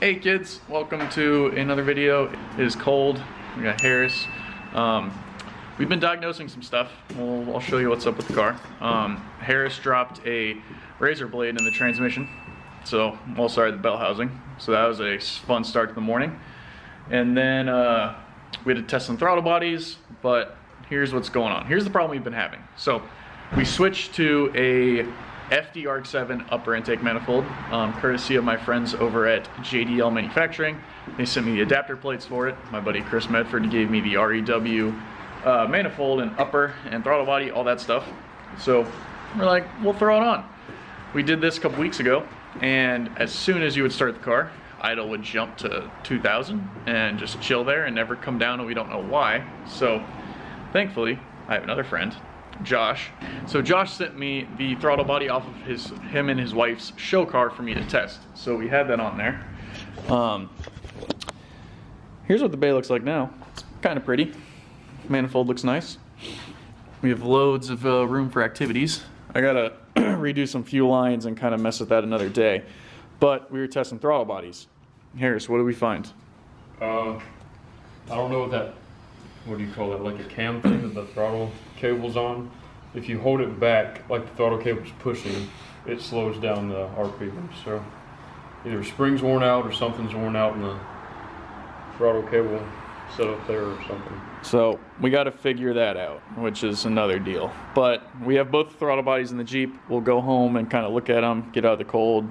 Hey kids, welcome to another video. It is cold. We got Harris. We've been diagnosing some stuff. I'll show you what's up with the car. Harris dropped a razor blade in the transmission. So, well, sorry, the bell housing. So that was a fun start to the morning. And then we had to test some throttle bodies, but here's what's going on. Here's the problem we've been having. So we switched to a FD RX7 upper intake manifold, courtesy of my friends over at JDL Manufacturing. They sent me the adapter plates for it. My buddy Chris Medford gave me the REW manifold and upper and throttle body, all that stuff. So we're like, we'll throw it on. We did this a couple weeks ago, and as soon as you would start the car, idle would jump to 2,000 and just chill there and never come down, and we don't know why. So thankfully, I have another friend, Josh. So Josh sent me the throttle body off of him and his wife's show car for me to test. So we had that on there. Here's what the bay looks like now. It's kind of pretty. Manifold looks nice. We have loads of room for activities. I gotta redo some fuel lines and kind of mess with that another day. But we were testing throttle bodies. Harris, what did we find? I don't know what do you call that, like a cam thing that the throttle cable's on. If you hold it back, like the throttle cable's pushing, it slows down the RPM. So either spring's worn out or something's worn out in the throttle cable set up there or something. So we got to figure that out, which is another deal. But we have both throttle bodies in the Jeep. We'll go home and kind of look at them, get out of the cold,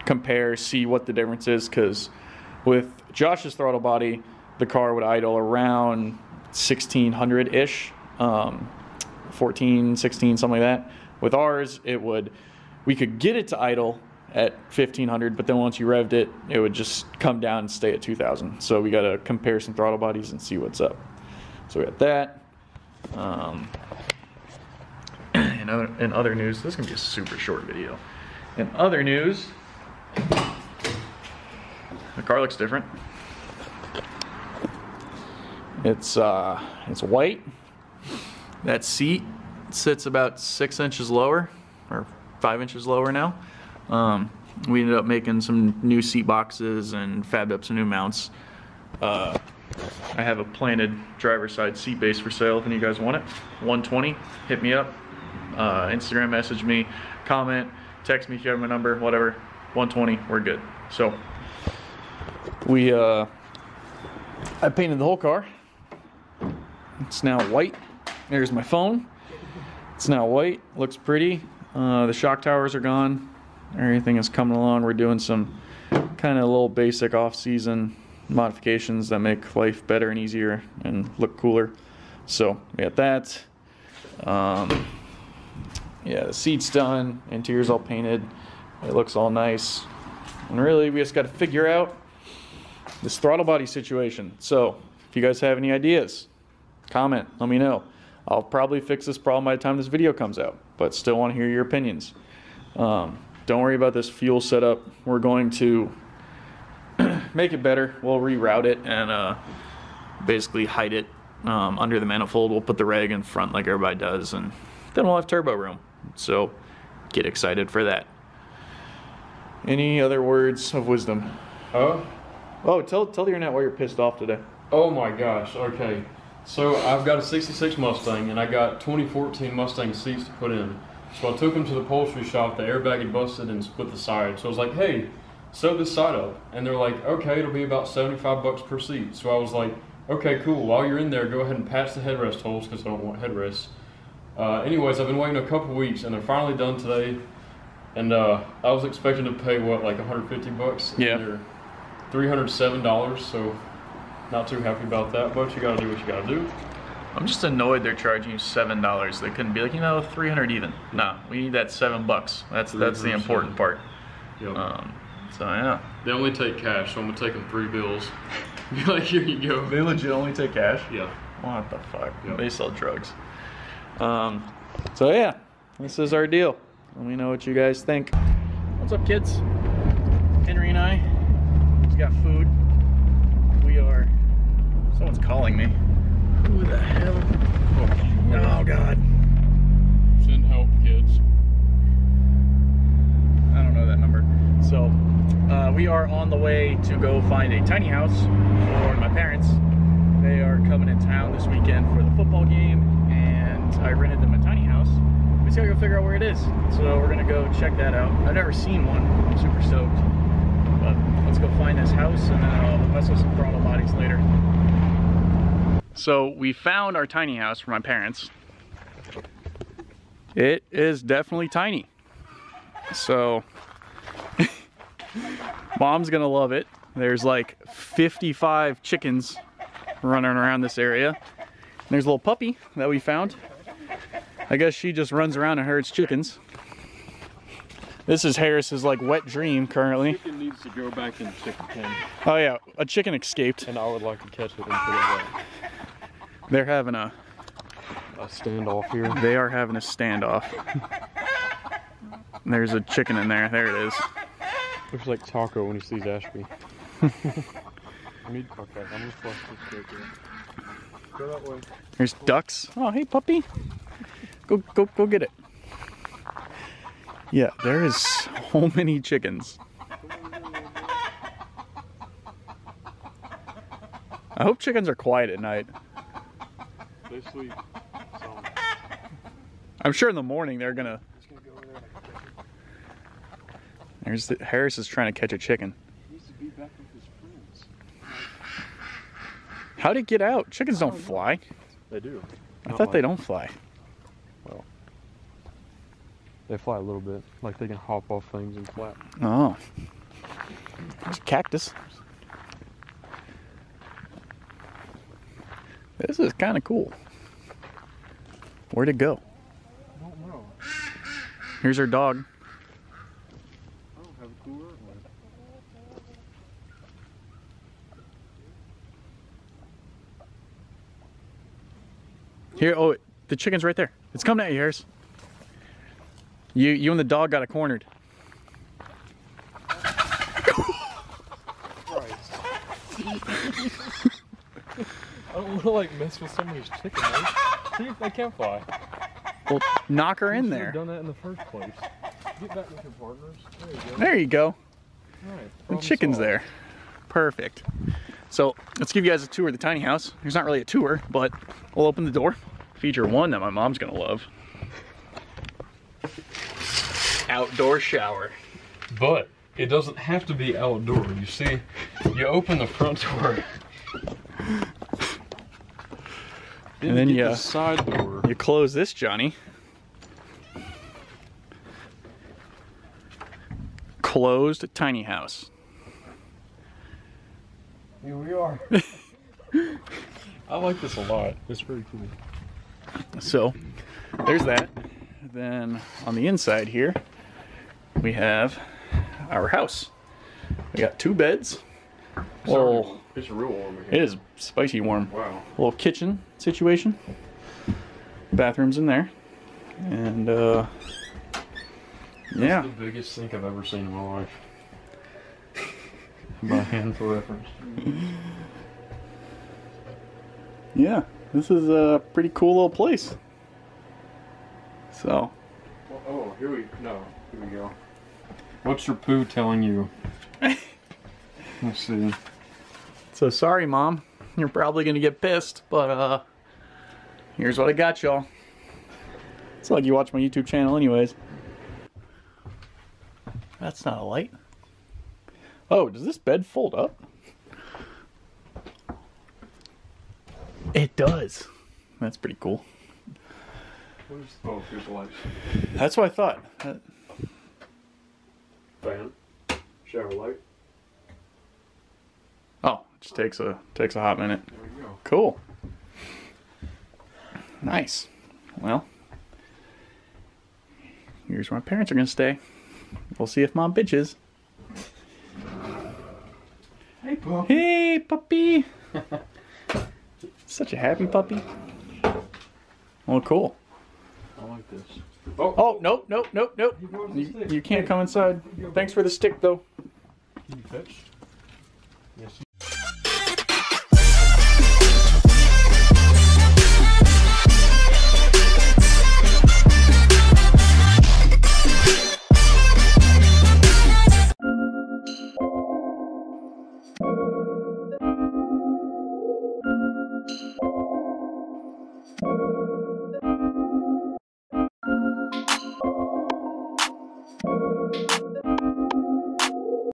compare, see what the difference is, because with Josh's throttle body, the car would idle around 1,600-ish, 14, 16, something like that. With ours, we could get it to idle at 1,500, but then once you revved it, it would just come down and stay at 2,000. So we got to compare some throttle bodies and see what's up. So we got that. In other news, this is gonna be a super short video. In other news, the car looks different. It's white. That seat sits about 6 inches lower, or 5 inches lower now. We ended up making some new seat boxes and fabbed up some new mounts. I have a planted driver's side seat base for sale if any of you guys want it. 120, hit me up. Instagram message me, comment, text me if you have my number, whatever. 120, we're good. So I painted the whole car. It's now white. There's my phone. It's now white, looks pretty. The shock towers are gone. Everything is coming along. We're doing some kind of little basic off-season modifications that make life better and easier and look cooler. So we got that. Yeah, the seat's done. Interior's all painted. It looks all nice. And really, we just got to figure out this throttle body situation. So if you guys have any ideas, comment, let me know. I'll probably fix this problem by the time this video comes out, but still want to hear your opinions. Don't worry about this fuel setup. We're going to make it better. We'll reroute it and basically hide it under the manifold. We'll put the reg in front like everybody does, and then we'll have turbo room. So get excited for that. Any other words of wisdom? Oh, tell the internet why you're pissed off today. Oh my gosh, okay. So I've got a 66 Mustang and I got 2014 Mustang seats to put in. So I took them to the upholstery shop, the airbag had busted and split the side. So I was like, hey, sew this side up. And they're like, okay, it'll be about 75 bucks per seat. So I was like, okay, cool. While you're in there, go ahead and patch the headrest holes because I don't want headrests. Anyways, I've been waiting a couple weeks and they're finally done today. And I was expecting to pay what, like 150 bucks? Yeah. They're $307, so not too happy about that, but you gotta do what you gotta do. I'm just annoyed they're charging you $7. They couldn't be like, 300 even. Nah, we need that $7. That's the important part. Yep. So yeah. They only take cash, so I'm gonna take them 3 bills. Be like, here you go. They legit only take cash? Yeah. What the fuck? Yep. They sell drugs. So yeah, this is our deal. Let me know what you guys think. What's up, kids? Henry and I just got food. Someone's calling me. Who the hell? Oh God. Send help, kids. we are on the way to go find a tiny house for my parents. They are coming in town this weekend for the football game, and I rented them a tiny house. We just gotta go figure out where it is. So we're gonna go check that out. I've never seen one. I'm super stoked. But let's go find this house, and then I'll mess with some throttle bodies later. So we found our tiny house for my parents. It is definitely tiny. So Mom's gonna love it. There's like 55 chickens running around this area. And there's a little puppy that we found. I guess she just runs around and herds chickens. This is Harris's like wet dream currently. Chicken needs to go back in the chicken pen. Oh yeah, a chicken escaped. And I would like to catch it and put it back. They're having a standoff here. They are having a standoff. There's a chicken in there. There it is. Looks like Taco when he sees Ashby. Okay, I'm gonna flush this chicken. Go that way. There's ducks. Oh, hey puppy. Go get it. Yeah, there is so many chickens. I hope chickens are quiet at night. They sleep. I'm sure in the morning they're gonna. Harris is trying to catch a chicken. He needs to be back with his friends. How'd it get out? Chickens don't fly. They do. I thought they don't fly. Well, they fly a little bit. Like they can hop off things and flap. Oh. There's a cactus. This is kind of cool. Where'd it go? I don't know. Here's our dog. I don't have a cooler. Here, oh, the chicken's right there. It's coming at you, Harris. You and the dog got it cornered. I don't want to like mess with somebody's chicken, right? See if they can fly. Well, knock her in You there. should have done that in the first place. Get back with your partners. There you go. There you go. All right, The problem chicken's solved. there. Perfect. So let's give you guys a tour of the tiny house. There's not really a tour, but we'll open the door. Feature one that my mom's gonna love. Outdoor shower. But it doesn't have to be outdoor. You see, you open the front door. And then get you the side door. You close this, Johnny. Closed tiny house. Here we are. I like this a lot. It's pretty cool. So there's that. Then on the inside here, we have our house. We got 2 beds. Well, it's real warm in it here. is spicy warm. Wow. A little kitchen situation. Bathrooms in there. And yeah. That's the biggest sink I've ever seen in my life. By hand for reference. Yeah, this is a pretty cool little place. So. Oh, here we go. What's your poo telling you? Let's see. So sorry, Mom. You're probably gonna get pissed, but here's what I got y'all. It's like you watch my YouTube channel anyways. That's not a light. Oh, does this bed fold up? It does. That's pretty cool. Oh, here's the lights. That's what I thought. Fan. Shower light. Oh, it just takes a hot minute. There we go. Cool. Nice. Well, here's where my parents are gonna stay. We'll see if Mom bitches. Hey, puppy. Hey, puppy. Such a happy puppy. Well, cool. I like this. Oh, nope. You can't come inside. Thanks for the stick, though. Can you fetch? Yes,